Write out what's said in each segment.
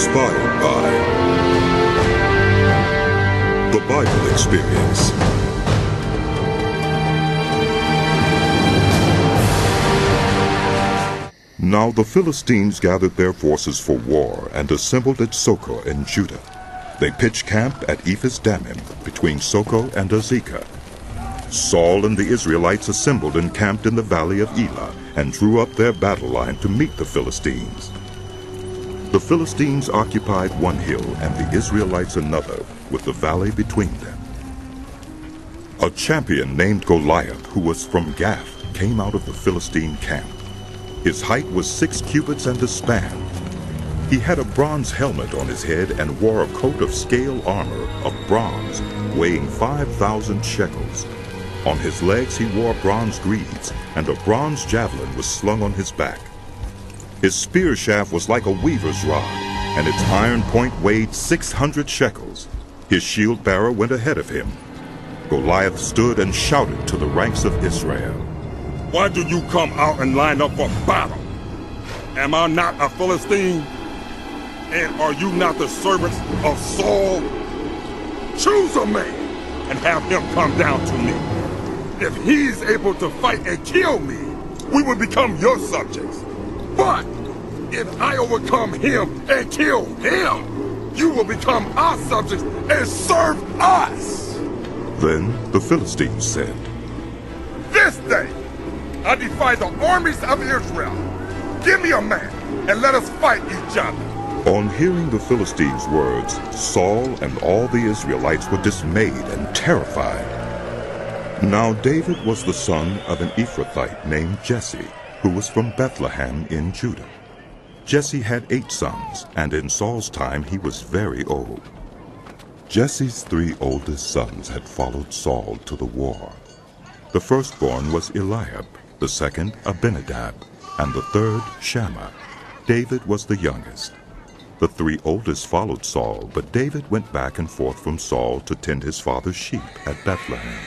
Inspired by the Bible Experience. Now the Philistines gathered their forces for war and assembled at Socoh in Judah. They pitched camp at Ephes-Dammim between Socoh and Azekah. Saul and the Israelites assembled and camped in the valley of Elah and drew up their battle line to meet the Philistines. The Philistines occupied one hill and the Israelites another, with the valley between them. A champion named Goliath, who was from Gath, came out of the Philistine camp. His height was 6 cubits and a span. He had a bronze helmet on his head and wore a coat of scale armor of bronze, weighing 5,000 shekels. On his legs he wore bronze greaves, and a bronze javelin was slung on his back. His spear shaft was like a weaver's rod, and its iron point weighed 600 shekels. His shield bearer went ahead of him. Goliath stood and shouted to the ranks of Israel, "Why do you come out and line up for battle? Am I not a Philistine? And are you not the servants of Saul? Choose a man and have him come down to me. If he's able to fight and kill me, we will become your subjects. But if I overcome him and kill him, you will become our subjects and serve us." Then the Philistines said, "This day I defy the armies of Israel. Give me a man and let us fight each other." On hearing the Philistines' words, Saul and all the Israelites were dismayed and terrified. Now David was the son of an Ephrathite named Jesse, who was from Bethlehem in Judah. Jesse had 8 sons, and in Saul's time he was very old. Jesse's 3 oldest sons had followed Saul to the war. The firstborn was Eliab, the second Abinadab, and the third Shammah. David was the youngest. The 3 oldest followed Saul, but David went back and forth from Saul to tend his father's sheep at Bethlehem.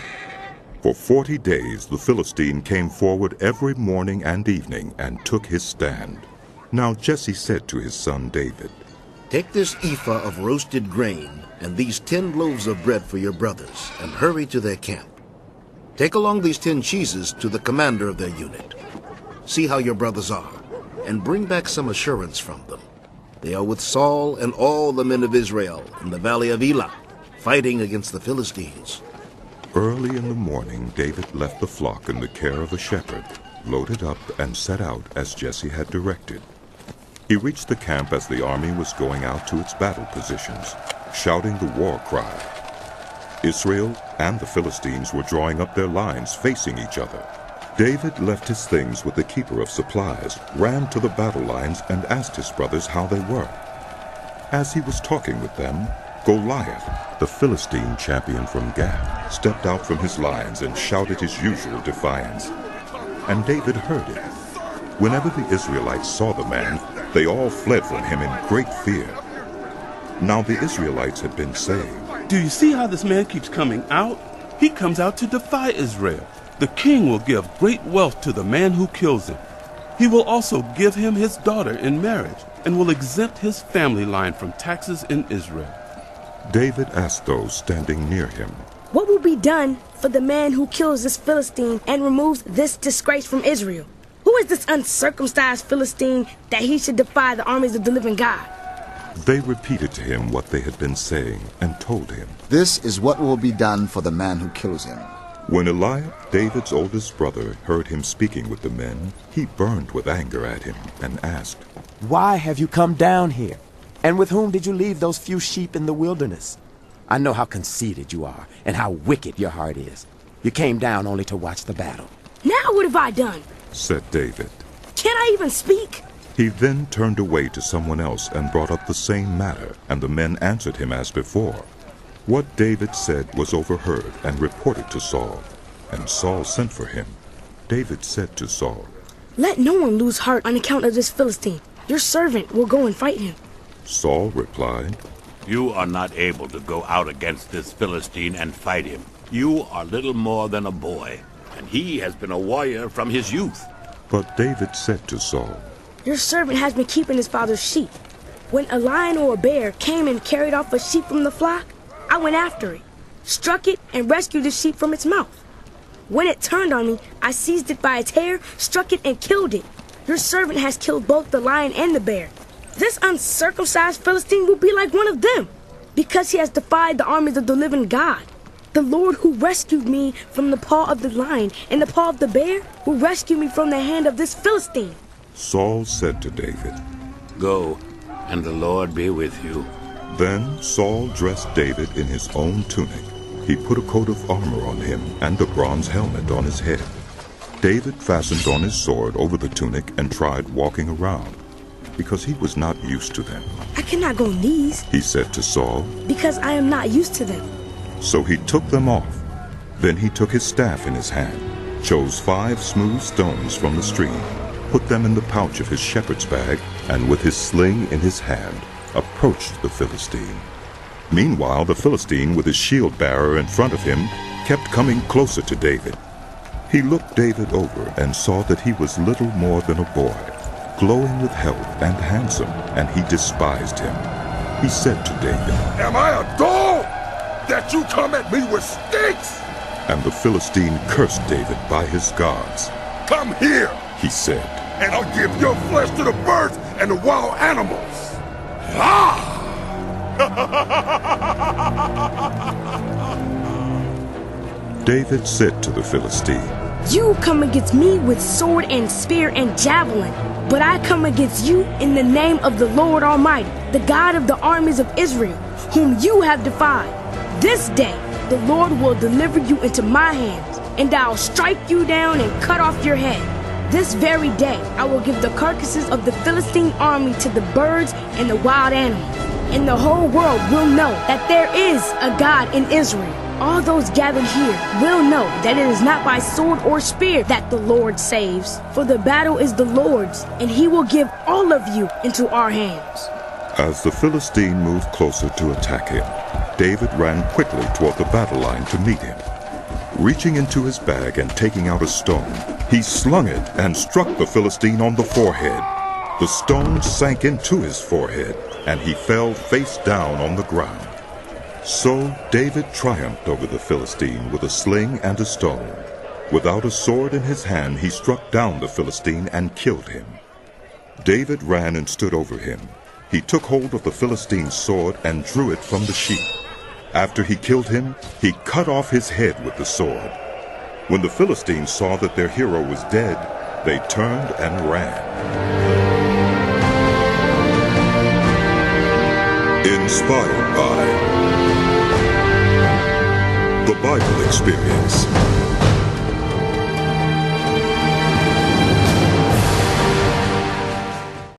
For 40 days the Philistine came forward every morning and evening and took his stand. Now Jesse said to his son David, "Take this ephah of roasted grain and these 10 loaves of bread for your brothers, and hurry to their camp. Take along these 10 cheeses to the commander of their unit. See how your brothers are, and bring back some assurance from them. They are with Saul and all the men of Israel in the valley of Elah, fighting against the Philistines." Early in the morning David left the flock in the care of a shepherd, loaded up and set out as Jesse had directed. He reached the camp as the army was going out to its battle positions, shouting the war cry. Israel and the Philistines were drawing up their lines facing each other. David left his things with the keeper of supplies, ran to the battle lines, and asked his brothers how they were. As he was talking with them, Goliath, the Philistine champion from Gath, stepped out from his lines and shouted his usual defiance. And David heard it. Whenever the Israelites saw the man, they all fled from him in great fear. Now the Israelites had been saying, "Do you see how this man keeps coming out? He comes out to defy Israel. The king will give great wealth to the man who kills him. He will also give him his daughter in marriage and will exempt his family line from taxes in Israel." David asked those standing near him, "What will be done for the man who kills this Philistine and removes this disgrace from Israel? Who is this uncircumcised Philistine that he should defy the armies of the living God?" They repeated to him what they had been saying and told him, "This is what will be done for the man who kills him." When Eliab, David's oldest brother, heard him speaking with the men, he burned with anger at him and asked, "Why have you come down here? And with whom did you leave those few sheep in the wilderness? I know how conceited you are and how wicked your heart is. You came down only to watch the battle." "Now what have I done?" said David. "Can't I even speak?" He then turned away to someone else and brought up the same matter, and the men answered him as before. What David said was overheard and reported to Saul, and Saul sent for him. David said to Saul, "Let no one lose heart on account of this Philistine. Your servant will go and fight him." Saul replied, "You are not able to go out against this Philistine and fight him. You are little more than a boy, and he has been a warrior from his youth." But David said to Saul, "Your servant has been keeping his father's sheep. When a lion or a bear came and carried off a sheep from the flock, I went after it, struck it, and rescued the sheep from its mouth. When it turned on me, I seized it by its hair, struck it, and killed it. Your servant has killed both the lion and the bear. This uncircumcised Philistine will be like one of them, because he has defied the armies of the living God. The Lord who rescued me from the paw of the lion and the paw of the bear, who rescued me from the hand of this Philistine. Saul said to David, Go, and the Lord be with you. Then Saul dressed David in his own tunic. He put a coat of armor on him and a bronze helmet on his head. David fastened on his sword over the tunic and tried walking around, because he was not used to them. I cannot go in these, He said to Saul, because I am not used to them. So he took them off. Then he took his staff in his hand, chose 5 smooth stones from the stream, put them in the pouch of his shepherd's bag, and with his sling in his hand, approached the Philistine. Meanwhile, the Philistine, with his shield-bearer in front of him, kept coming closer to David. He looked David over and saw that he was little more than a boy, glowing with health and handsome, and he despised him. He said to David, Am I a dog that you come at me with sticks? And the Philistine cursed David by his gods. Come here, He said, and I'll give your flesh to the birds and the wild animals. Ah! David said to the Philistine, You come against me with sword and spear and javelin, but I come against you in the name of the Lord Almighty, the God of the armies of Israel, whom you have defied. This day the Lord will deliver you into my hands, and I'll strike you down and cut off your head. This very day I will give the carcasses of the Philistine army to the birds and the wild animals, and the whole world will know that there is a God in Israel. All those gathered here will know that it is not by sword or spear that the Lord saves, for the battle is the Lord's, and he will give all of you into our hands. As the Philistine moved closer to attack him, David ran quickly toward the battle line to meet him. Reaching into his bag and taking out a stone, he slung it and struck the Philistine on the forehead. The stone sank into his forehead, and he fell face down on the ground. So David triumphed over the Philistine with a sling and a stone. Without a sword in his hand, he struck down the Philistine and killed him. David ran and stood over him. He took hold of the Philistine's sword and drew it from the sheath. After he killed him, he cut off his head with the sword. When the Philistines saw that their hero was dead, they turned and ran. Inspired by The Bible Experience.